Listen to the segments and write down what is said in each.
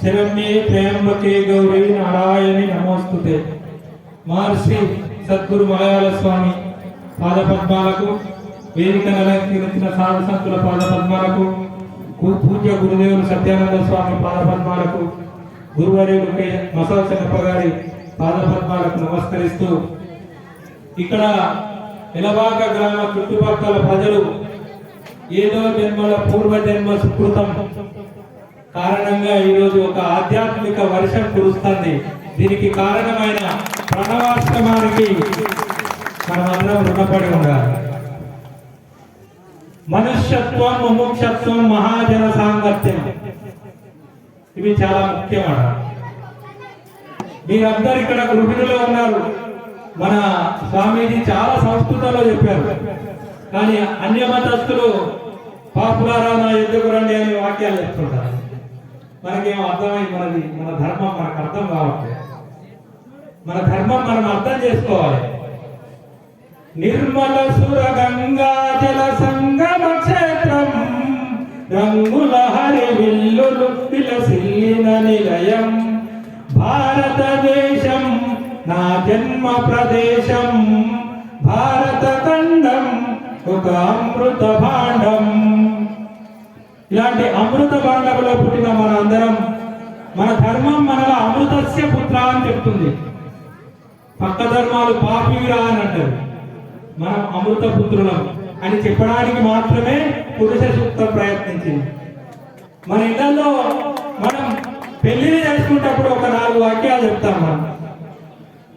శరణ్యే త్రయంబకే గౌరీ నారాయణి నమోస్తుతే. మహర్షి సద్గురు మలయాళ స్వామి పాదపద్మాలకు, వేదిక నలంకరించిన సాధు సంతుల పాదపద్మాలకు, పూజ్య గురుదేవులు సత్యానంద స్వామి పాదపద్మాలకు, గురువర్యులు మసల చెన్నప్ప గారి పాదపద్మాలకు నమస్కరిస్తూ, ఇక్కడ ఎలవాక గ్రామ చుట్టుపక్కల ప్రజలు ఏదో జన్మల పూర్వజన్మ సుకృతం కారణంగా ఈరోజు ఒక ఆధ్యాత్మిక వర్షం కురుస్తుంది. దీనికి కారణమైన ప్రణవాశ్రమానికి మనమందరం రుణపడి ఉండాలి. మనుష్యత్వం, ముముక్షత్వం, మహాజన సాంగత్యం ఇవి చాలా ముఖ్యమైన. మీరందరూ ఇక్కడ గృహిణులు ఉన్నారు. మన స్వామీజీ చాలా సంస్కృతంలో చెప్పారు, కానీ అన్య మతస్థులు పాపులారా నా ఎద్దుకు రండి అనే వాక్యాలు చెప్తుంటారు. మనకేమో అర్థమై మన ధర్మం మనకు అర్థం కావట్లేదు. మన ధర్మం మనం అర్థం చేసుకోవాలి. నిర్మల సుర గంగా జల సంగమ క్షేత్రం, రంగుల హరి విల్లులు విలసిల్లిన నిలయం, భారతదేశం నా జన్మ ప్రదేశం, భారత ఖండం ఒక అమృత భాండం. ఇలాంటి అమృత భాండంలో పుట్టిన మన అందరం, మన ధర్మం మనలో అమృతస్య పుత్ర అని చెప్తుంది. పక్క ధర్మాలు పాపిరా అని అంటారు. మనం అమృత పుత్రులం అని చెప్పడానికి మాత్రమే పురుష సూక్తం ప్రయత్నించింది. మన ఇళ్లలో మనం పెళ్లిని చేసుకునేటప్పుడు ఒక 4 వాక్యాలు చెప్తాం. మనం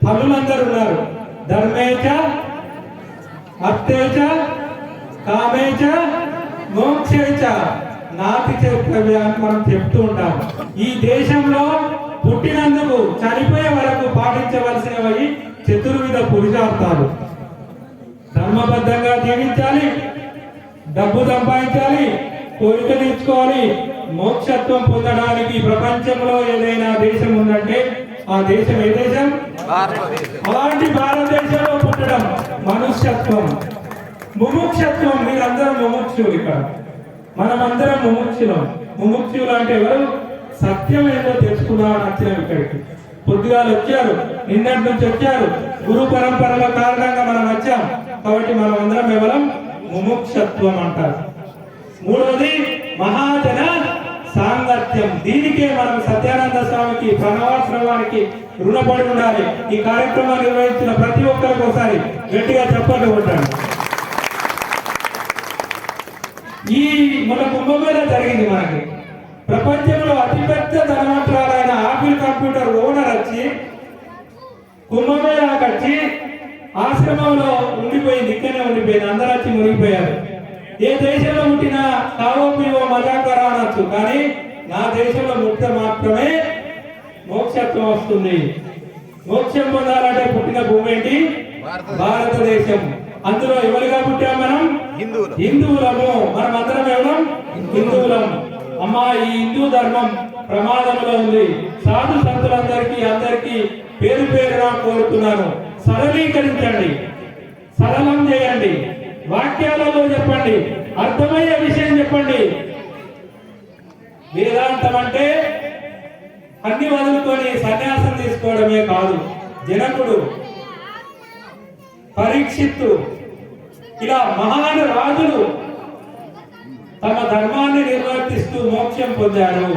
తల్లులందరూ ఉన్నారు. ధర్మేచ, అర్థేచ, కామేచ, మోక్షేచ నాతి చేకవ్య అని మనం చెప్తూ ఉంటాం. ఈ దేశంలో పుట్టినందుకు చనిపోయే వరకు పాటించవలసినవి చతుర్విధ పురుషార్థాలు. ధర్మబద్ధంగా జీవించాలి, డబ్బు సంపాదించాలి, కోరిక తీర్చుకోవాలి. మోక్షత్వం పొందడానికి ప్రపంచంలో ఏదైనా దేశం ఉందంటే ఆ దేశం ఏ దేశం? అలాంటి భారతదేశంలో పుట్టడం మనుష్యత్వం. ముముక్షత్వం, మీరందరూ ముముక్షులు. ఇక్కడ మనమందరం ముముక్షులం. ముముక్షులు అంటే ఎవరు? సత్యం ఏదో తెలుసుకున్నామని వచ్చిన ఇక్కడికి పొద్దుగాలు వచ్చారు, నిన్నటి నుంచి వచ్చారు. గురు పరంపరల కారణంగా మనం వచ్చాం కాబట్టి మనం అందరం కేవలం ముముక్షత్వం అంటారు. మూడవది మహాజన సాంగత్యం. దీనికే మనం సత్యానంద స్వామికి, ప్రణవాశ్రమానికి రుణపడి ఉండాలి. ఈ కార్యక్రమాన్ని నిర్వహించిన ప్రతి ఒక్కరికి ఒకసారి గట్టిగా చప్పట్లు కొట్టాలి. ఈ మన కుంభమేళ జరిగింది. మనకి ప్రపంచంలో అతిపెద్ద ధనవంతురాలైన ఆపిల్ కంప్యూటర్ ఓనర్ వచ్చి కుంభమేళాకి వచ్చి ఆశ్రమంలో ఉండిపోయింది. ఇక్కడనే ఉండిపోయింది. అందరూ వచ్చి మునిగిపోయారు. ఏ దేశంలో పుట్టినా కావో మజాకరా అనొచ్చు, కానీ నా దేశంలో ముక్త మాత్రమే మోక్షత్వం వస్తుంది. మోక్షం పొందాలంటే పుట్టిన భూమి ఏంటి? భారతదేశం. అందులో ఎవరిగా పుట్టాం? మనం హిందువులము. మనం అందరం ఎవరం? హిందువులం. అమ్మా, ఈ హిందూ ధర్మం ప్రమాదంలో ఉంది. సాధు సంతులందరికీ పేరు పేరుగా కోరుతున్నాను, సరళీకరించండి, సరళం చేయండి, వాక్యాలలో చెప్పండి, అర్థమయ్యే విషయం చెప్పండి. వేదాంతం అంటే అన్ని వదులుకొని సన్యాసం తీసుకోవడమే కాదు. జనకుడు, పరీక్షిత్తు, ఇలా మహాను రాజులు తమ ధర్మాన్ని నిర్వర్తిస్తూ మోక్షం పొందారు.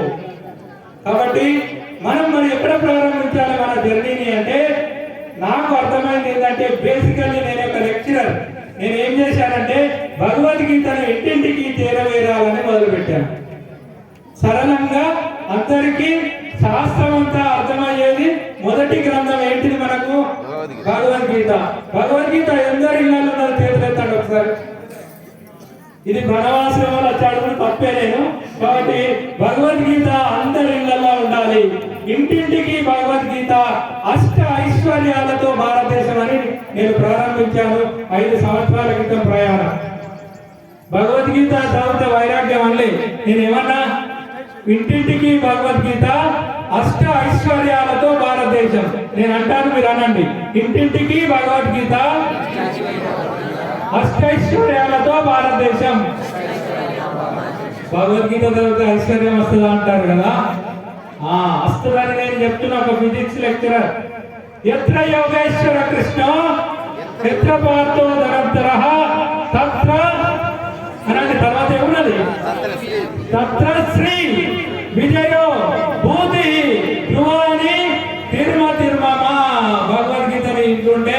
కాబట్టి మనం మరి ఎక్కడ ప్రారంభించాలి మన జర్నీని అంటే, నాకు అర్థమైంది ఏంటంటే, బేసికల్లీ నేను ఒక లెక్చరర్. నేను ఏం చేశానంటే భగవద్గీతను ఇంటింటికి చేరవేరాలని మొదలుపెట్టాను. సరళంగా అందరికీ శాస్త్రం అంతా అర్థమయ్యేది. మొదటి గ్రంథం ఏంటిది మనకు? భగవద్గీత. భగవద్గీత ఎందరి ఇళ్లలో ఉన్నది? చేతులెత్తండి ఒకసారి. ఇది ప్రణవాశ్రమంలో వచ్చాడు తప్పే నేను. కాబట్టి భగవద్గీత అందరి ఇళ్లలో ఉండాలి. ఇంటింటికి భగవద్గీత, అష్ట ఐశ్వర్యాలతో భారతదేశం అని నేను ప్రారంభించాను 5 సంవత్సరాల క్రితం ప్రయాణం. భగవద్గీత చదివితే వైరాగ్యం అనలే. నేనేమన్నా? ఇంటింటికి భగవద్గీత, అష్ట ఐశ్వర్యాలతో భారతదేశం. నేను అంటాను, మీరు అనండి. ఇంటింటికి భగవద్గీత, అష్టైశ్వర్యాలతో భారతదేశం. భగవద్గీత చదివితే ఐశ్వర్యం వస్తుందా అంటారు కదా, వస్తుందని నేను చెప్తున్నా. ఒక ఫిజిక్స్ లెక్చరర్, ఎత్ర యోగేశ్వర కృష్ణ ఎత్ర పార్థో ధనంతరః తత్ర అనండి. తర్వాత ఏమున్నది? తత్ర శ్రీ విజయో భూతి ధ్రువాని తిర్మ తిర్మమా. భగవద్గీతని ఇంటుంటే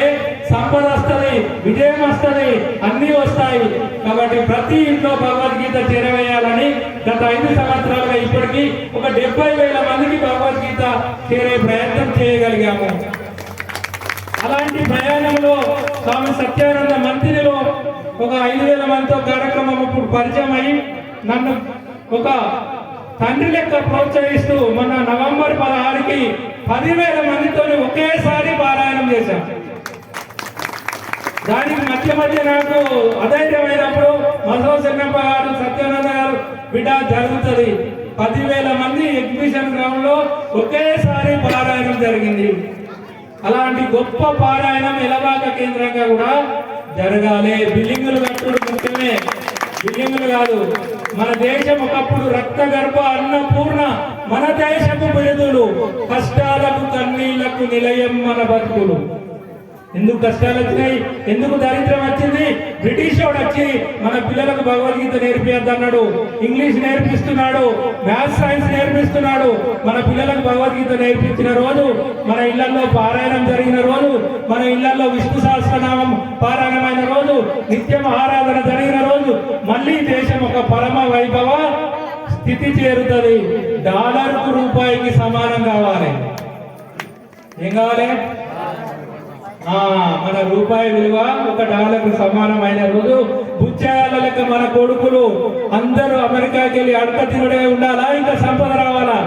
సంపద వస్తుంది, విజయం వస్తుంది, అన్ని వస్తాయి. కాబట్టి ప్రతి ఇంట్లో భగవద్గీత చేరవేయాలని గత 5 సంవత్సరాలుగా ఇప్పటికీ ఒక 70,000 మందికి భగవద్గీత చేరే ప్రయత్నం చేయగలిగాము. అలాంటి ప్రయాణంలో స్వామి సత్యానంద మందిరిలో ఒక 5,000 మందితో కార్యక్రమం ఇప్పుడు పరిచయం అయ్యి నన్ను ఒక తండ్రి లెక్క ప్రోత్సహిస్తూ మొన్న నవంబర్ 16కి 10,000 మందితో ఒకేసారి పారాయణం చేశాం. దానికి మధ్య నాకు అధైర్యమైనప్పుడు మధవ చెన్నప్ప గారు, సత్యానంద గారు, బిడ్డ జరుగుతుంది 10,000 మంది ఎగ్జిబిషన్ గ్రౌండ్ లో ఒకేసారి పారాయణం జరిగింది. అలాంటి గొప్ప పారాయణం ఎలబాక కేంద్రంగా కూడా జరగాలి. బిల్డింగులు కట్టుడు ముఖ్యమే, బిల్డింగులు కాదు. మన దేశం ఒకప్పుడు రక్త గర్భ అన్నపూర్ణ, మన దేశపు బిడుదులు, కష్టాలకు కన్నీళ్లకు నిలయం మన బతుకులు. ఎందుకు కష్టాలు వచ్చినాయి? ఎందుకు దరిద్రం వచ్చింది? బ్రిటిష్ వాడు వచ్చి మన పిల్లలకు భగవద్గీత నేర్పియద్దన్నాడు, ఇంగ్లీష్ నేర్పిస్తున్నాడు, మ్యాథ్స్ సైన్స్ నేర్పిస్తున్నాడు. మన పిల్లలకు భగవద్గీత నేర్పించిన రోజు, మన ఇళ్లలో పారాయణం జరిగిన రోజు, మన ఇళ్లలో విష్ణు సహస్రనామం పారాయణమైన రోజు, నిత్యం ఆరాధన జరిగిన రోజు మళ్ళీ దేశం ఒక పరమ వైభవ స్థితి చేరుతుంది. డాలర్కు రూపాయికి సమానం కావాలి. ఏం కావాలి? మన రూపాయి విలువ $1 సమానమైన రోజు బుచ్చాయాల లెక్క మన కొడుకులు అందరూ అమెరికాకి వెళ్ళి అడక తిరుడే ఉండాలా? ఇంకా సంపద రావాలా?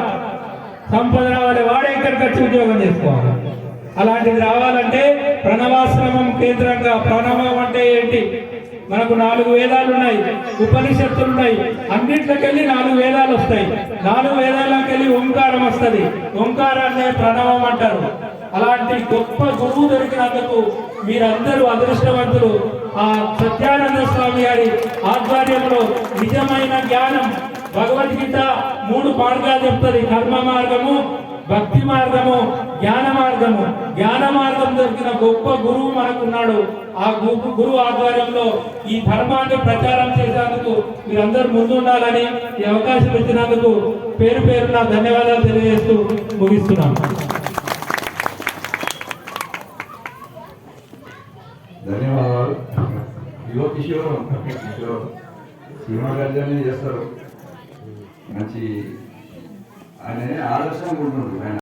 సంపద రావాలి, వాడే ఇక్కడికి వచ్చి ఉద్యోగం చేసుకోవాలి. అలాంటిది రావాలంటే ప్రణవాశ్రమం కేంద్రంగా, ప్రణవం అంటే ఏంటి? మనకు 4 వేదాలు ఉన్నాయి, ఉపనిషత్తులు ఉన్నాయి, అన్నింటికెళ్ళి 4 వేదాలు వస్తాయి. 4 వేదాలకు వెళ్ళి ఓంకారం వస్తుంది. ఓంకారాన్నే ప్రణవం అంటారు. అలాంటి గొప్ప గురువు దొరికినందుకు మీరందరూ అదృష్టవంతులు. ఆ సత్యానంద స్వామి గారి ఆధ్వర్యంలో నిజమైన జ్ఞానం, భగవద్గీత 3 పాఠాలు చెప్తుంది: కర్మ మార్గము, భక్తి మార్గము, జ్ఞాన మార్గము. జ్ఞాన మార్గం దొరికిన గొప్ప గురువు మనకున్నాడు. ఆ గురువు ఆధ్వర్యంలో ఈ ధర్మాన్ని ప్రచారం చేసేందుకు మీరందరూ ముందుండాలని ఈ అవకాశం ఇచ్చినందుకు పేరు పేరున ధన్యవాదాలు తెలియజేస్తూ ముగిస్తున్నాం. ధన్యవాదాలు. కిషోర్ సినిమా గారు చేస్తారు, మంచి ఆయన ఆదర్శంగా ఉంటుండ్రు ఆయన.